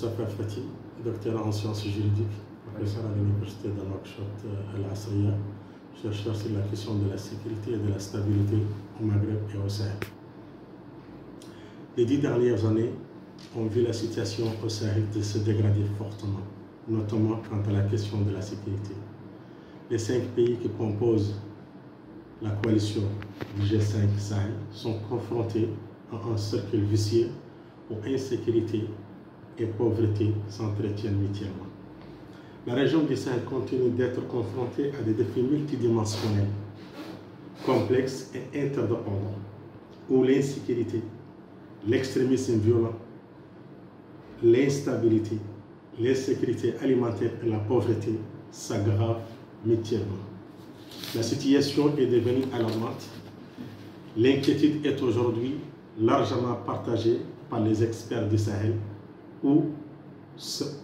Moustapha Fati, docteur en sciences juridiques, professeur à l'université de Nouakchott Al-Asriya, chercheur sur la question de la sécurité et de la stabilité au Maghreb et au Sahel. Les 10 dernières années ont vu la situation au Sahel se dégrader fortement, notamment quant à la question de la sécurité. Les 5 pays qui composent la coalition du G5 Sahel sont confrontés à un cercle vicieux où insécurité et pauvreté s'entretiennent mutuellement. La région du Sahel continue d'être confrontée à des défis multidimensionnels, complexes et interdépendants, où l'insécurité, l'extrémisme violent, l'instabilité, l'insécurité alimentaire et la pauvreté s'aggravent mutuellement. La situation est devenue alarmante. L'inquiétude est aujourd'hui largement partagée par les experts du Sahel ou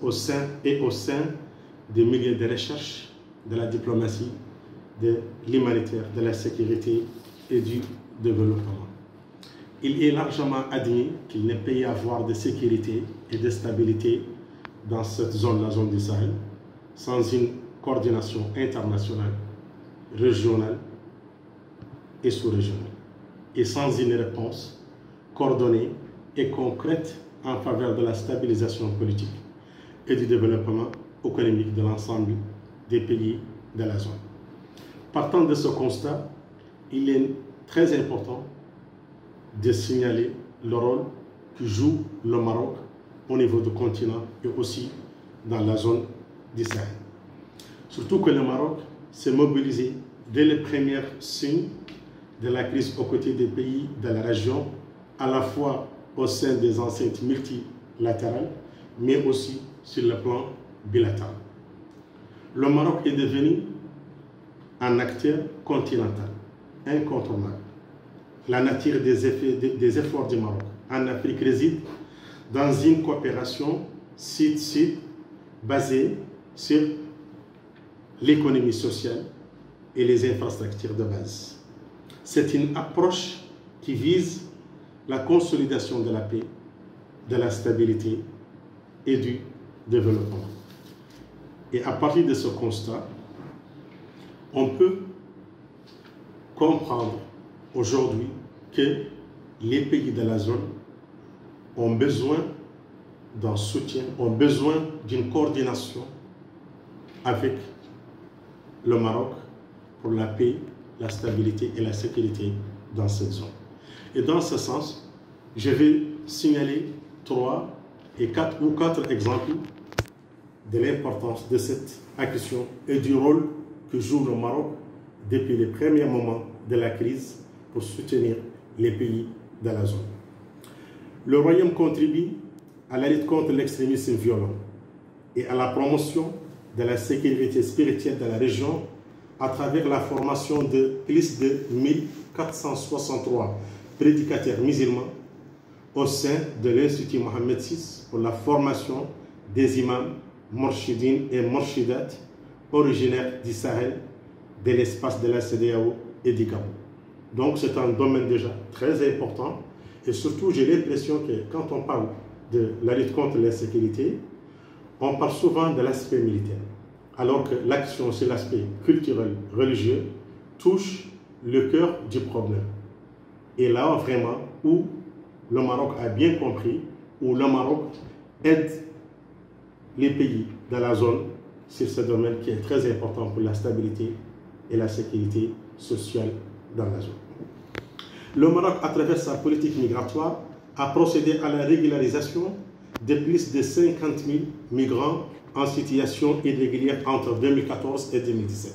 au sein des milieux de recherche, de la diplomatie, de l'humanitaire, de la sécurité et du développement. Il est largement admis qu'il ne peut y avoir de sécurité et de stabilité dans cette zone, la zone du Sahel, sans une coordination internationale, régionale et sous-régionale, et sans une réponse coordonnée et concrète en faveur de la stabilisation politique et du développement économique de l'ensemble des pays de la zone. Partant de ce constat, il est très important de signaler le rôle que joue le Maroc au niveau du continent et aussi dans la zone du Sahel. Surtout que le Maroc s'est mobilisé dès les premiers signes de la crise aux côtés des pays de la région, à la fois au sein des enceintes multilatérales, mais aussi sur le plan bilatéral. Le Maroc est devenu un acteur continental, incontournable. La nature des efforts du Maroc en Afrique réside dans une coopération sud-sud basée sur l'économie sociale et les infrastructures de base. C'est une approche qui vise la consolidation de la paix, de la stabilité et du développement. Et à partir de ce constat, on peut comprendre aujourd'hui que les pays de la zone ont besoin d'un soutien, ont besoin d'une coordination avec le Maroc pour la paix, la stabilité et la sécurité dans cette zone. Et dans ce sens, je vais signaler 4 exemples de l'importance de cette action et du rôle que joue le Maroc depuis les premiers moments de la crise pour soutenir les pays de la zone. Le Royaume contribue à la lutte contre l'extrémisme violent et à la promotion de la sécurité spirituelle de la région à travers la formation de plus de 1463 prédicateurs musulmans au sein de l'Institut Mohammed VI pour la formation des imams, morchidines et morchidat originaires du Sahel, de l'espace de la CEDEAO et du Gabon. Donc c'est un domaine déjà très important et surtout j'ai l'impression que quand on parle de la lutte contre l'insécurité, on parle souvent de l'aspect militaire, alors que l'action sur l'aspect culturel, religieux, touche le cœur du problème. Et là, vraiment, où le Maroc a bien compris, où le Maroc aide les pays de la zone sur ce domaine qui est très important pour la stabilité et la sécurité sociale dans la zone. Le Maroc, à travers sa politique migratoire, a procédé à la régularisation de plus de 50 000 migrants en situation irrégulière entre 2014 et 2017,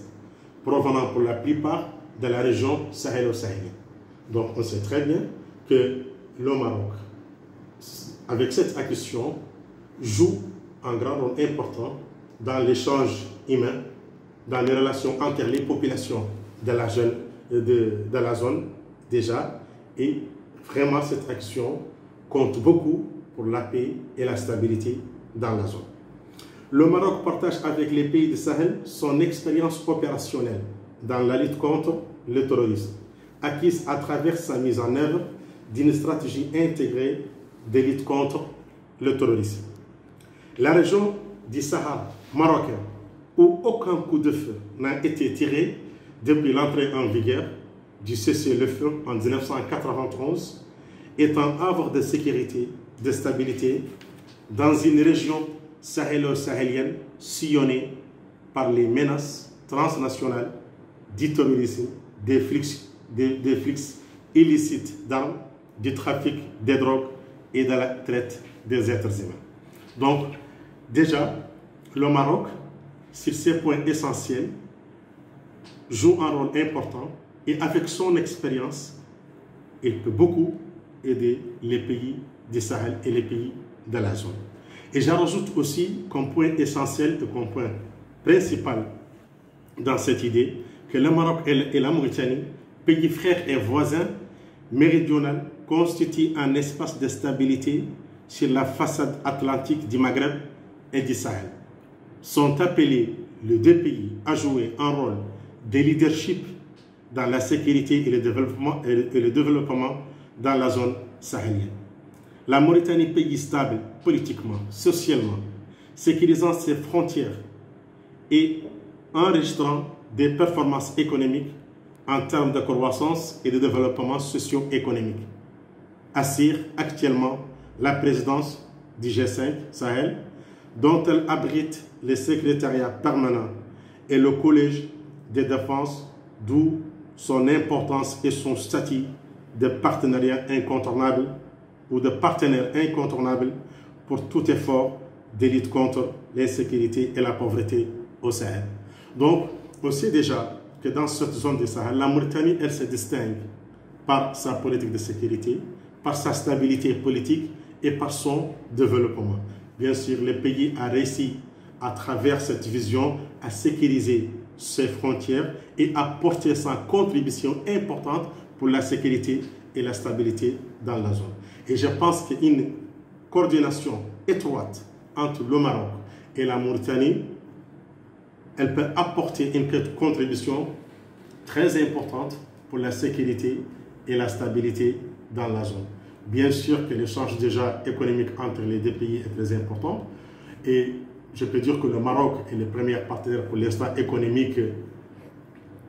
provenant pour la plupart de la région sahélo-sahélienne. Donc on sait très bien que le Maroc, avec cette action, joue un grand rôle important dans l'échange humain, dans les relations entre les populations de la zone déjà, et vraiment cette action compte beaucoup pour la paix et la stabilité dans la zone. Le Maroc partage avec les pays du Sahel son expérience opérationnelle dans la lutte contre le terrorisme, acquise à travers sa mise en œuvre d'une stratégie intégrée de lutte contre le terrorisme. La région du Sahara marocain, où aucun coup de feu n'a été tiré depuis l'entrée en vigueur du cessez-le-feu en 1991, est un havre de sécurité, de stabilité, dans une région sahélo-sahélienne sillonnée par les menaces transnationales du terrorisme, des flux illicites d'armes, du trafic des drogues et de la traite des êtres humains. Donc, déjà, le Maroc, sur ces points essentiels, joue un rôle important et avec son expérience, il peut beaucoup aider les pays du Sahel et les pays de la zone. Et j'en rajoute aussi comme point essentiel et comme point principal dans cette idée que le Maroc et la Mauritanie, pays frères et voisins méridionaux, constituent un espace de stabilité sur la façade atlantique du Maghreb et du Sahel. Sont appelés les deux pays à jouer un rôle de leadership dans la sécurité et le développement dans la zone sahélienne. La Mauritanie, pays stable politiquement, socialement, sécurisant ses frontières et enregistrant des performances économiques en termes de croissance et de développement socio-économique, assure actuellement la présidence du G5 Sahel, dont elle abrite le secrétariat permanent et le collège de défense, d'où son importance et son statut de partenariat incontournable ou de partenaire incontournable pour tout effort de lutte contre l'insécurité et la pauvreté au Sahel. Donc, on sait déjà que dans cette zone du Sahel, la Mauritanie, elle se distingue par sa politique de sécurité, par sa stabilité politique et par son développement. Bien sûr, le pays a réussi à travers cette vision à sécuriser ses frontières et à porter sa contribution importante pour la sécurité et la stabilité dans la zone. Et je pense qu'une coordination étroite entre le Maroc et la Mauritanie, elle peut apporter une contribution très importante pour la sécurité et la stabilité dans la zone. Bien sûr que l'échange déjà économique entre les deux pays est très important et je peux dire que le Maroc est le premier partenaire pour l'instant économique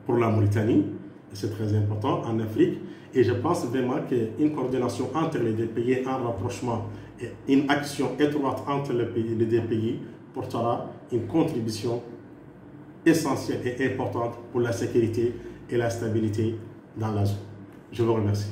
pour la Mauritanie. C'est très important en Afrique et je pense vraiment qu'une coordination entre les deux pays, un rapprochement et une action étroite entre les deux pays portera une contribution essentielle et importante pour la sécurité et la stabilité dans la zone. Je vous remercie.